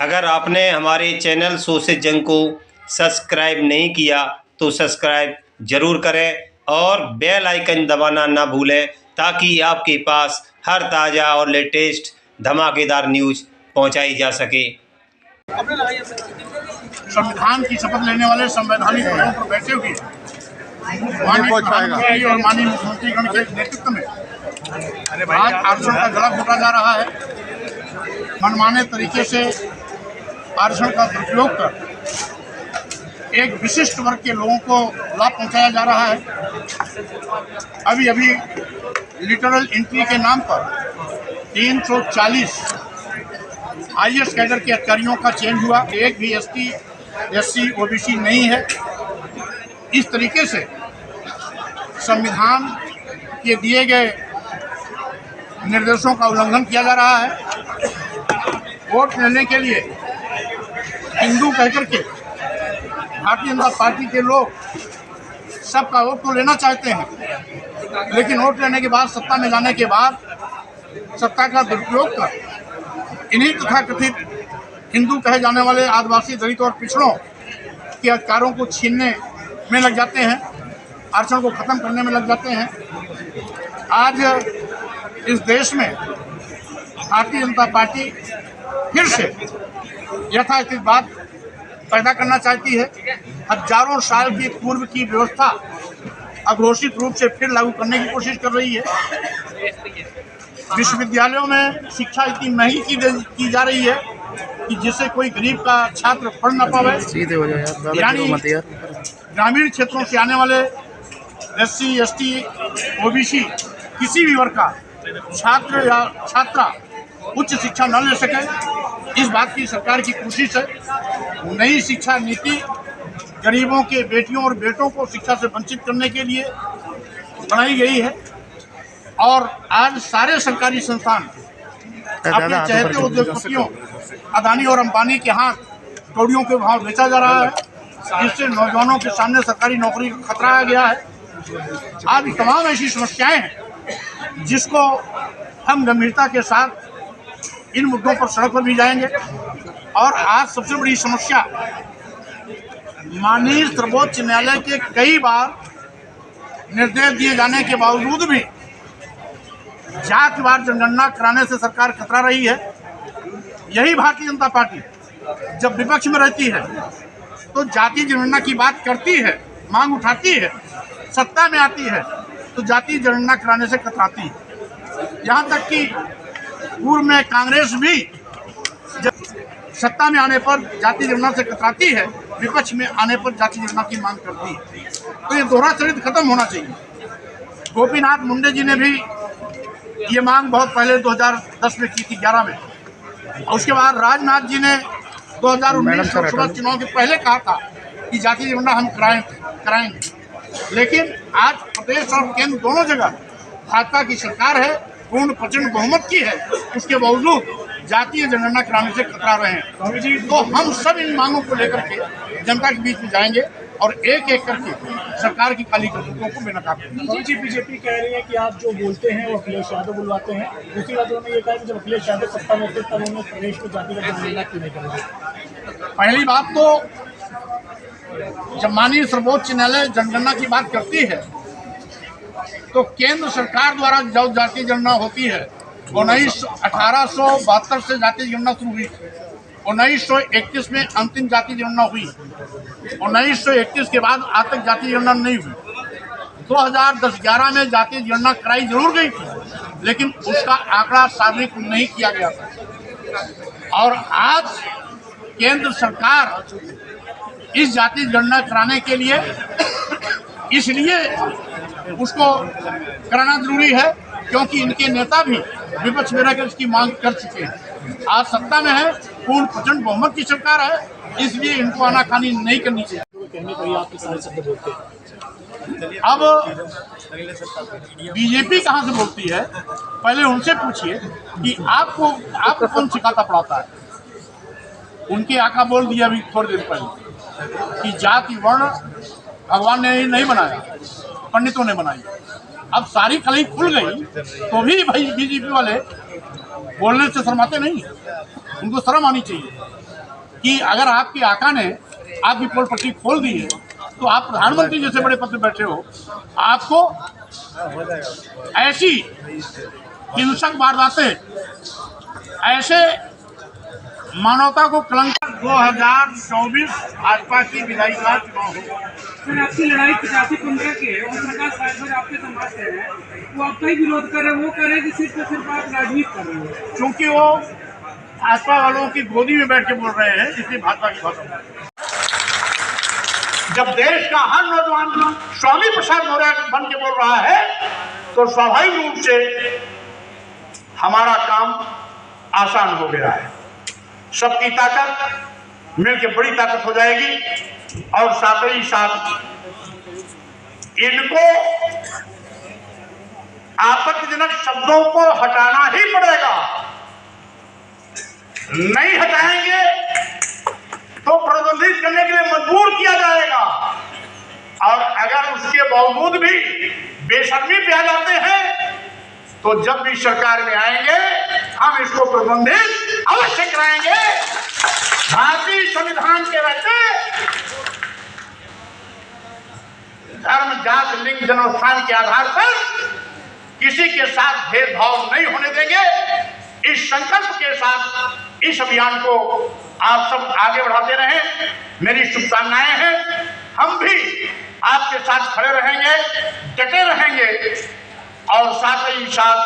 अगर आपने हमारे चैनल सो से जंग को सब्सक्राइब नहीं किया तो सब्सक्राइब ज़रूर करें और बेल आइकन दबाना ना भूलें ताकि आपके पास हर ताज़ा और लेटेस्ट धमाकेदार न्यूज़ पहुंचाई जा सके। संविधान की शपथ लेने वाले संवैधानिक पदों पर बैठे हुए माननीय प्रधानमंत्री और माननीय मुख्यमंत्रीगण के नेतृत्व में आज आरक्षण का गला घोटा जा रहा है। मनमाने तरीके से आरक्षण का दुरुपयोग कर एक विशिष्ट वर्ग के लोगों को लाभ पहुंचाया जा रहा है। अभी अभी लिटरल एंट्री के नाम पर 340 IAS कैडर के अधिकारियों का चयन हुआ। एक भी ST, SC, OBC नहीं है। इस तरीके से संविधान के दिए गए निर्देशों का उल्लंघन किया जा रहा है। वोट लेने के लिए हिंदू कहकर के भारतीय जनता पार्टी के लोग सबका वोट तो लेना चाहते हैं, लेकिन वोट लेने के बाद सत्ता में जाने के बाद सत्ता का दुरुपयोग कर इन्हीं तथाकथित हिंदू कहे जाने वाले आदिवासी, दलित और पिछड़ों के अधिकारों को छीनने में लग जाते हैं, आरक्षण को ख़त्म करने में लग जाते हैं। आज इस देश में भारतीय जनता पार्टी फिर से यथास्थित बात पैदा करना चाहती है। हजारों साल की पूर्व की व्यवस्था अघोषित रूप से फिर लागू करने की कोशिश कर रही है। विश्वविद्यालयों में शिक्षा इतनी महंगी की जा रही है कि जिससे कोई गरीब का छात्र पढ़ न पावे। यानी ग्रामीण क्षेत्रों से आने वाले SC, ST, OBC किसी भी वर्ग का छात्र या छात्रा उच्च शिक्षा न ले सके, इस बात की सरकार की कोशिश है। नई शिक्षा नीति गरीबों के बेटियों और बेटों को शिक्षा से वंचित करने के लिए बनाई गई है और आज सारे सरकारी संस्थान अपने चहेते उद्योगपतियों अदानी और अंबानी के हाथ कौड़ियों के भाव बेचा जा रहा है, जिससे नौजवानों के सामने सरकारी नौकरी का खतरा आ गया है। आज तमाम ऐसी समस्याएं हैं जिसको हम गंभीरता के साथ इन मुद्दों पर सड़क पर भी जाएंगे। और आज सबसे बड़ी समस्या माननीय सर्वोच्च न्यायालय के कई बार निर्देश दिए जाने के बावजूद भी जातिवार जनगणना कराने से सरकार कतरा रही है। यही भारतीय जनता पार्टी जब विपक्ष में रहती है तो जाति जनगणना की बात करती है, मांग उठाती है, सत्ता में आती है तो जाति जनगणना कराने से कतराती है। यहाँ तक कि पूर्व में कांग्रेस भी जब सत्ता में आने पर जाति जनगणना से कतराती है, विपक्ष में आने पर जाति जनगणना की मांग करती है। तो ये दोहरा चरित्र खत्म होना चाहिए। गोपीनाथ मुंडे जी ने भी ये मांग बहुत पहले 2010 में की थी, 11 में। और उसके बाद राजनाथ जी ने 2019 लोकसभा चुनाव के पहले कहा था कि जाति जनगणना हम कराएंगे। लेकिन आज प्रदेश और केंद्र दोनों जगह भाजपा की सरकार है, पूर्ण प्रचंड बहुमत की है, उसके बावजूद जातीय जनगणना कराने से कतरा रहे हैं। तो हम सब इन मांगों को लेकर के जनता के बीच में जाएंगे और एक एक करके सरकार की काली करतूतों को बेनकाब करेंगे। बीजेपी कह रही है कि आप जो बोलते हैं वो अखिलेश यादव बुलवाते हैं। दूसरी बात उन्होंने ये कहा कि जब अखिलेश यादव सत्ता में थे तब उन्होंने प्रदेश में जातिगत जनगणना क्यों नहीं कराई। पहली बात तो जब माननीय सर्वोच्च न्यायालय जनगणना की बात करती है तो केंद्र सरकार द्वारा जो जाति जनगणना होती है 1872 से जाति जनगणना शुरू हुई। 1931 में अंतिम जाति जनगणना हुई। 1931 के बाद आज तक जाति जनगणना नहीं हुई। 2010-11 में जाति जनगणना कराई जरूर गई थी, लेकिन उसका आंकड़ा सार्वजनिक नहीं किया गया था। और आज केंद्र सरकार इस जाति जनगणना कराने के लिए इसलिए उसको कराना जरूरी है क्योंकि इनके नेता भी विपक्ष में रहकर इसकी मांग कर चुके हैं। आज सत्ता में है, पूर्ण प्रचंड बहुमत की सरकार है, इसलिए इनको आनाकानी नहीं करनी चाहिए। अब बीजेपी कहाँ से बोलती है, पहले उनसे पूछिए कि आपको कौन सिखाता पढ़ाता है। उनके आका बोल दिया अभी थोड़ी देर पहले कि जाति वर्ण भगवान ने नहीं बनाया, पंडितों ने बनाई। अब सारी कलई खुल गई तो भी भाई बीजेपी वाले बोलने से शर्माते नहीं, उनको शर्म आनी चाहिए। कि अगर आपके आका ने आपकी पोल पट्टी खोल दी है तो आप प्रधानमंत्री जैसे बड़े पद पे बैठे हो, आपको ऐसी हिंसक वारदातें, ऐसे मानवता को कलंक। 2024 भाजपा की विधायी का चुनाव होगा। सर, आपकी लड़ाई 85-15 की है और प्रकाश राजभर आपके समाज से है, वो आपका ही विरोध कर रहे हैं, वो कह रहे हैं कि सिर्फ आप राजनीति कर रहे हो। क्योंकि वो भाजपा वालों की गोदी में बैठ के बोल रहे हैं, इसलिए भाजपा की भाषा। जब देश का हर नौजवान स्वामी प्रसाद मौर्य बन के बोल रहा है तो स्वाभाविक रूप से हमारा काम आसान हो गया है। सबकी ताकत मिलकर बड़ी ताकत हो जाएगी और साथ ही साथ इनको आपत्तिजनक शब्दों को हटाना ही पड़ेगा। नहीं हटाएंगे तो प्रतिबंधित करने के लिए मजबूर किया जाएगा और अगर उसके बावजूद भी बेशर्मी पे आ जाते हैं तो जब भी सरकार में आएंगे हम इसको प्रतिबंधित अवश्य कराएंगे। भारतीय संविधान के रहते धर्म, जात, लिंग, जन्मस्थान के आधार पर किसी के साथ भेदभाव नहीं होने देंगे। इस संकल्प के साथ इस अभियान को आप सब आगे बढ़ाते रहें, मेरी शुभकामनाएं हैं। हम भी आपके साथ खड़े रहेंगे, डटे रहेंगे और साथ ही साथ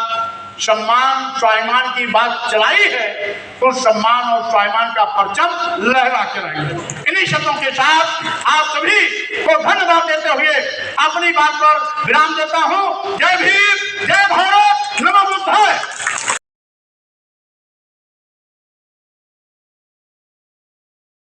सम्मान स्वाभिमान की बात चलाई है तो सम्मान और स्वाभिमान का परचम लहरा के रहेंगे। इन्हीं शब्दों के साथ आप सभी को धन्यवाद देते हुए अपनी बात पर विराम देता हूं। जय भीम, जय भारत।